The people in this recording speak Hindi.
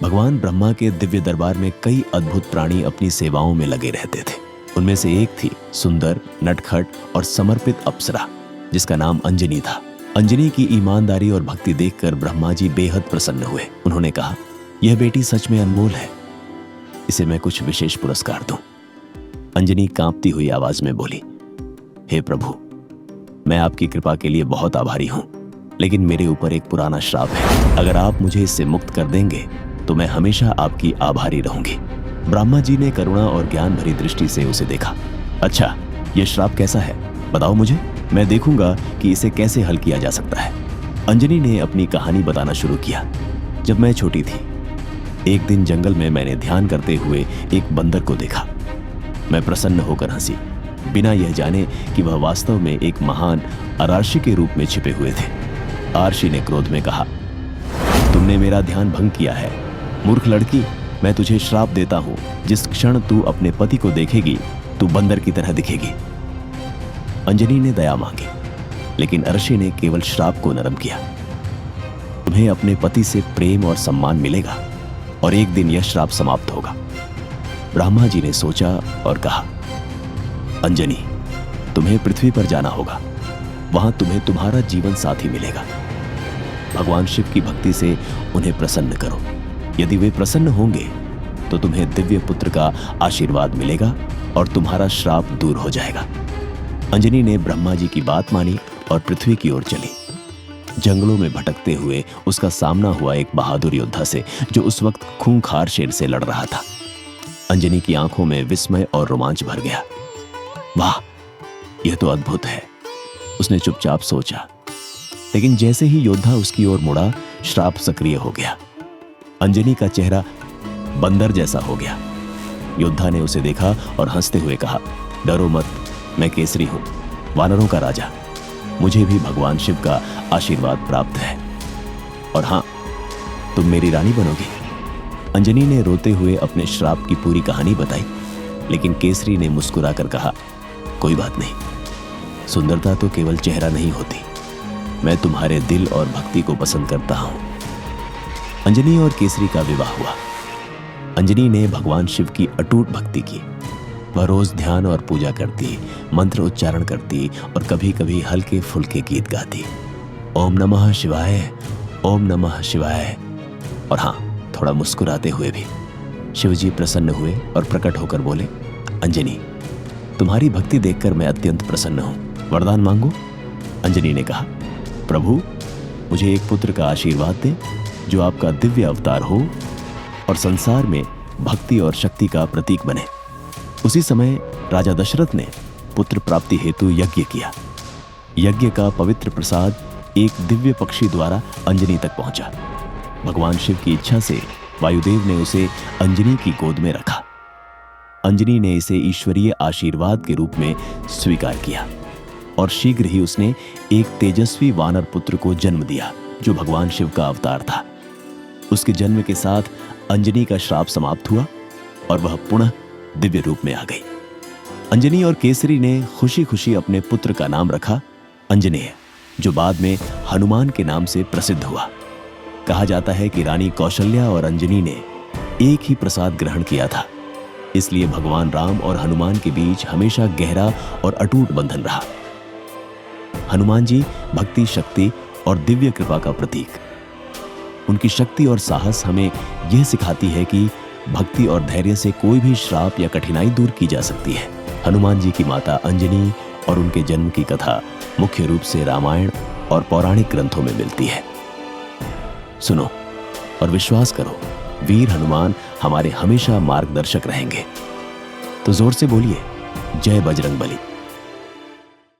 भगवान ब्रह्मा के दिव्य दरबार में कई अद्भुत प्राणी अपनी सेवाओं में लगे रहते थे। उनमें से एक थी सुंदर, नटखट और समर्पित अप्सरा, जिसका नाम अंजनी था। अंजनी की ईमानदारी और भक्ति देखकर ब्रह्मा जी बेहद प्रसन्न हुए। उन्होंने कहा, यह बेटी सच में अनमोल है, इसे मैं कुछ विशेष पुरस्कार दूं। अंजनी कांपती हुई आवाज में बोली, हे प्रभु, मैं आपकी कृपा के लिए बहुत आभारी हूं, लेकिन मेरे ऊपर एक पुराना श्राप है। अगर आप मुझे इससे मुक्त कर देंगे तो मैं हमेशा आपकी आभारी रहूंगी। ब्रह्मा जी ने करुणा और ज्ञान भरी दृष्टि से उसे देखा। अच्छा, यह श्राप कैसा है, बताओ मुझे, मैं देखूंगा कि इसे कैसे हल किया जा सकता है। अंजनी ने अपनी कहानी बताना शुरू किया। जब मैं छोटी थी, एक दिन जंगल में मैंने ध्यान करते हुए एक बंदर को देखा। मैं प्रसन्न होकर हंसी, बिना यह जाने कि वह वास्तव में एक महान अरार्षि के रूप में छिपे हुए थे। आर्षि ने क्रोध में कहा, तुमने मेरा ध्यान भंग किया है, मूर्ख लड़की, मैं तुझे श्राप देता हूं। जिस क्षण तू अपने पति को देखेगी, तू बंदर की तरह दिखेगी। अंजनी ने दया मांगी, लेकिन अर्षि ने केवल श्राप को नरम किया। तुम्हें अपने पति से प्रेम और सम्मान मिलेगा और एक दिन यह श्राप समाप्त होगा। ब्रह्मा जी ने सोचा और कहा, अंजनी, तुम्हें पृथ्वी पर जाना होगा, वहां तुम्हें तुम्हारा जीवन साथी मिलेगा। भगवान शिव की भक्ति से उन्हें प्रसन्न करो। यदि वे प्रसन्न होंगे तो तुम्हें दिव्य पुत्र का आशीर्वाद मिलेगा और तुम्हारा श्राप दूर हो जाएगा। अंजनी ने ब्रह्मा जी की बात मानी और पृथ्वी की ओर चली। जंगलों में भटकते हुए उसका सामना हुआ एक बहादुर योद्धा से, जो उस वक्त खूंखार शेर से लड़ रहा था। अंजनी की आंखों में विस्मय और रोमांच भर गया। वाह, यह तो अद्भुत है, उसने चुपचाप सोचा। लेकिन जैसे ही योद्धा उसकी ओर मुड़ा, श्राप सक्रिय हो गया। अंजनी का चेहरा बंदर जैसा हो गया। योद्धा ने उसे देखा और हंसते हुए कहा, डरो मत, मैं केसरी हूं, वानरों का राजा। मुझे भी भगवान शिव का आशीर्वाद प्राप्त है। और हां, तुम मेरी रानी बनोगी। अंजनी ने रोते हुए अपने श्राप की पूरी कहानी बताई, लेकिन केसरी ने मुस्कुराकर कहा, कोई बात नहीं, सुंदरता तो केवल चेहरा नहीं होती, मैं तुम्हारे दिल और भक्ति को पसंद करता हूं। अंजनी और केसरी का विवाह हुआ। अंजनी ने भगवान शिव की अटूट भक्ति की। वह रोज ध्यान और पूजा करती, मंत्र उच्चारण करती और कभी कभी हल्के फुल्के गीत गाती। ओम नमः शिवाय, ओम नमः शिवाय। और हाँ, थोड़ा मुस्कुराते हुए भी। शिवजी प्रसन्न हुए और प्रकट होकर बोले, अंजनी, तुम्हारी भक्ति देखकर मैं अत्यंत प्रसन्न हूं, वरदान मांगो। अंजनी ने कहा, प्रभु, मुझे एक पुत्र का आशीर्वाद दें जो आपका दिव्य अवतार हो और संसार में भक्ति और शक्ति का प्रतीक बने। उसी समय राजा दशरथ ने पुत्र प्राप्ति हेतु यज्ञ किया। यज्ञ का पवित्र प्रसाद एक दिव्य पक्षी द्वारा अंजनी तक पहुंचा। भगवान शिव की इच्छा से वायुदेव ने उसे अंजनी की गोद में रखा। अंजनी ने इसे ईश्वरीय आशीर्वाद के रूप में स्वीकार किया और शीघ्र ही उसने एक तेजस्वी वानर पुत्र को जन्म दिया, जो भगवान शिव का अवतार था। उसके जन्म के साथ अंजनी का श्राप समाप्त हुआ और वह पुनः दिव्य रूप में आ गई। अंजनी और केसरी ने खुशी खुशी अपने पुत्र का नाम रखा अंजनेय, जो बाद में हनुमान के नाम से प्रसिद्ध हुआ। कहा जाता है कि रानी कौशल्या और अंजनी ने एक ही प्रसाद ग्रहण किया था, इसलिए भगवान राम और हनुमान के बीच हमेशा गहरा और अटूट बंधन रहा। हनुमान जी भक्ति, शक्ति और दिव्य कृपा का प्रतीक। उनकी शक्ति और साहस हमें यह सिखाती है कि भक्ति और धैर्य से कोई भी श्राप या कठिनाई दूर की जा सकती है। हनुमान जी की माता अंजनी और उनके जन्म की कथा मुख्य रूप से रामायण और पौराणिक ग्रंथों में मिलती है। सुनो और विश्वास करो, वीर हनुमान हमारे हमेशा मार्गदर्शक रहेंगे। तो जोर से बोलिए, जय बजरंगबली।